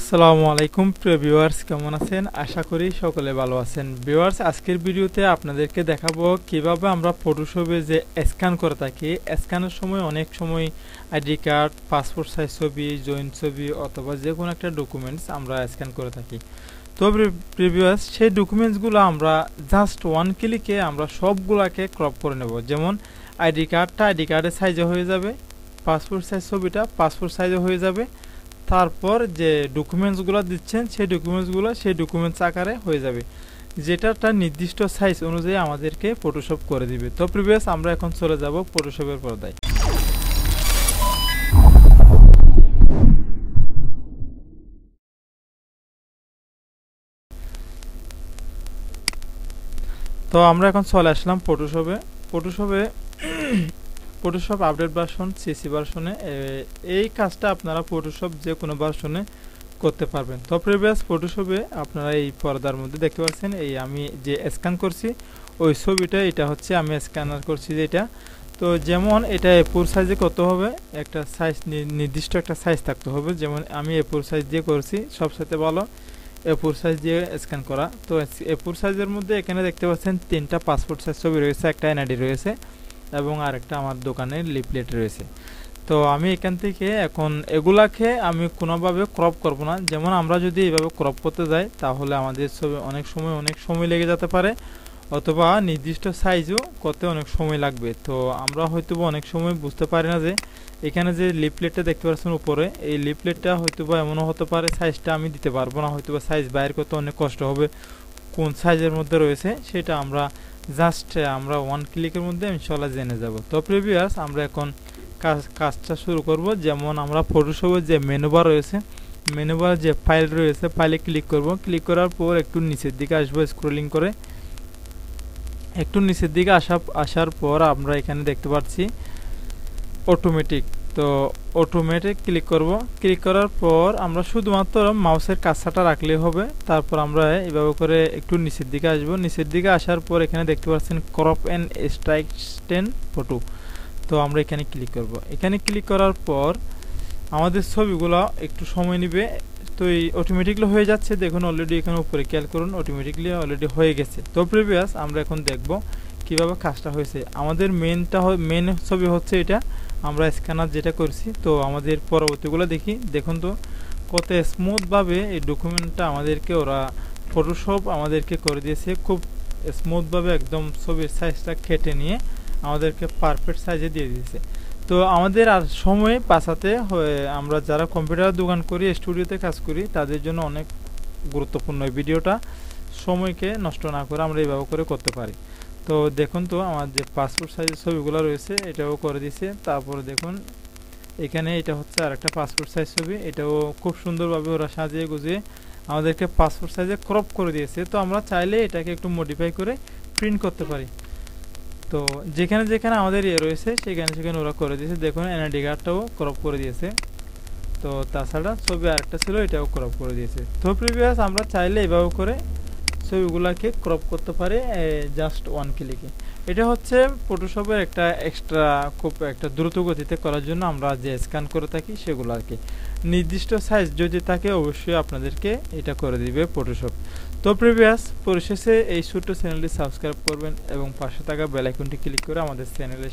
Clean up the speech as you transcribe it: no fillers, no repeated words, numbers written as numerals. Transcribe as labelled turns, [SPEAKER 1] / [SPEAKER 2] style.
[SPEAKER 1] আসসালামু আলাইকুম প্রিয় ভিউয়ার্স, কেমন আছেন? আশা করি সকলে ভালো আছেন। ভিউয়ার্স, আজকের ভিডিওতে আপনাদেরকে দেখাবো কিভাবে আমরা ফটোশপে যে স্ক্যান করে থাকি, স্ক্যানের সময় অনেক সময় আইডি কার্ড, পাসপোর্ট সাইজ ছবি, জয়েন্ট ছবি অথবা যে কোনো একটা ডকুমেন্টস আমরা স্ক্যান করে থাকি। তো ভিউয়ার্স, সেই ডকুমেন্টসগুলো আমরা জাস্ট ওয়ান ক্লিকে আমরা সবগুলাকে ক্রপ করে নেব। যেমন আইডি কার্ডের সাইজে হয়ে যাবে, পাসপোর্ট সাইজ ছবিটা পাসপোর্ট সাইজে হয়ে যাবে, তারপর যে ডকুমেন্টসগুলো দিচ্ছেন সেই ডকুমেন্টস আকারে হয়ে যাবে, যেটা একটা নির্দিষ্ট সাইজ অনুযায়ী আমাদেরকে ফটোশপ করে দিবে। তো প্রিভিয়াস আমরা এখন চলে যাব ফটোশপের পর্দায়। তো আমরা এখন চলে আসলাম ফটোশপ আপডেট ভার্সন সিসি ভার্সনে। এই কাজটা আপনারা ফটোশপ যে কোনো ভার্সনে করতে পারবেন। তো প্রিভিয়াস ফটোশপে আপনারা এই পর্দার মধ্যে দেখতে পাচ্ছেন, এই আমি যে স্ক্যান করছি ওই ছবিটা, এটা হচ্ছে আমি স্ক্যানার করছি যেটা। তো যেমন এটা এ4 সাইজে করতে হবে, একটা সাইজ নির্দিষ্ট একটা সাইজ থাকতে হবে। যেমন আমি এ4 সাইজ দিয়ে করছি, সবসাথে ভালো এ4 সাইজ দিয়ে স্ক্যান করা। তো এ4 সাইজের মধ্যে এখানে দেখতে পাচ্ছেন 3টা পাসপোর্ট সাইজ ছবি রয়েছে, একটা এনআইডি রয়েছে এবং আরেকটা আমার দোকানের লিফলেট রয়েছে। তো আমি এখান থেকে এখন এগুলাকে আমি কোনোভাবে ক্রপ করব না। যেমন আমরা যদি এইভাবে ক্রপ করতে যাই তাহলে আমাদের ছবি অনেক সময় লেগে যেতে পারে, অথবা নির্দিষ্ট সাইজও করতে অনেক সময় লাগবে। তো আমরা হয়তো অনেক সময় বুঝতে পারি না যে এখানে যে লিফলেটটা দেখতে পাচ্ছেন উপরে, এই লিফলেটটা হয়তোবা এমনও হতে পারে সাইজটা আমি দিতে পারবো না, হয়তোবা সাইজ বাইর করতে অনেক কষ্ট হবে। কোন সাইজের মধ্যে রয়েছে সেটা আমরা আমরা ওয়ান ক্লিকের মধ্যে ইনশাআল্লাহ জেনে যাব। তো প্রিভিয়াস আমরা এখন কাজটা শুরু করব। যেমন আমরা ফটোশপের যে মেনু বার রয়েছে, মেনু বার যে ফাইল রয়েছে, ফাইলে ক্লিক করব। ক্লিক করার পর একটু নিচের দিকে আসবো, স্ক্রলিং করে একটু নিচের দিকে আসার পর আমরা এখানে দেখতে পাচ্ছি অটোমেটিক। তো অটোমেটিক ক্লিক করব। ক্লিক করার পর আমরা শুধুমাত্র মাউসের কাছাটা রাখলেই হবে। তারপর আমরা এইভাবে করে একটু নিচের দিকে আসব। নিচের দিকে আসার পর এখানে দেখতে পাচ্ছেন ক্রপ এন্ড স্ট্রাইকস্টেন ফটো। তো আমরা এখানে ক্লিক করব। এখানে ক্লিক করার পর আমাদের ছবিগুলো একটু সময় নেবে। তো এই অটোমেটিকলি হয়ে যাচ্ছে, দেখুন অলরেডি এখানে উপরে খেয়াল করুন অটোমেটিকলি অলরেডি হয়ে গেছে। তো প্রিভিয়াস আমরা এখন দেখব কিভাবে কাজটা হয়েছে। আমাদের মেন ছবি হচ্ছে এটা, আমরা স্ক্যানার যেটা করছি। তো আমাদের পরবর্তীগুলো দেখি। দেখুন তো কত স্মুথভাবে এই ডকুমেন্টটা আমাদেরকে ওরা ফটোশপ আমাদেরকে করে দিয়েছে, খুব স্মুথভাবে একদম ছবির সাইজটা কেটে নিয়ে আমাদেরকে পারফেক্ট সাইজে দিয়ে দিয়েছে। তো আমাদের আর সময় বাঁচাতে আমরা যারা কম্পিউটার দোকান করি, স্টুডিওতে কাজ করি, তাদের জন্য অনেক গুরুত্বপূর্ণ এই ভিডিওটা। সময়কে নষ্ট না করে আমরা এইভাবে করে করতে পারি। তো দেখুন তো আমার যে পাসপোর্ট সাইজের ছবিগুলো রয়েছে এটাও করে দিয়েছে। তারপরে দেখুন এখানে এটা হচ্ছে আর একটা পাসপোর্ট সাইজ ছবি, এটাও খুব সুন্দরভাবে ওরা সাজিয়ে গুজিয়ে আমাদেরকে পাসপোর্ট সাইজে ক্রপ করে দিয়েছে। তো আমরা চাইলে এটাকে একটু মডিফাই করে প্রিন্ট করতে পারি। তো যেখানে আমাদের রয়েছে সেখানে ওরা করে দিয়েছে। দেখুন এনআইডি কার্ডটাও ক্রপ করে দিয়েছে। তো তাছাড়া ছবি আরেকটা ছিল, এটাও ক্রপ করে দিয়েছে। তো প্রিভিয়াস আমরা চাইলে এইভাবে করে ছবিগুলোকে ক্রপ করতে পারি জাস্ট ওয়ান ক্লিকে। এটা হচ্ছে ফটোশপের একটা এক্সট্রা, খুব একটা দ্রুত গতিতে করার জন্য আমরা যে স্ক্যান করে থাকি সেগুলো আর কি। নির্দিষ্ট সাইজ যদি থাকে অবশ্যই আপনাদেরকে এটা করে দিবে ফটোশপ। তো প্রিভিয়াস পরিশেষে এই ছোট্ট চ্যানেলটি সাবস্ক্রাইব করবেন এবং পাশে থাকা বেল আইকনটি ক্লিক করে আমাদের চ্যানেলের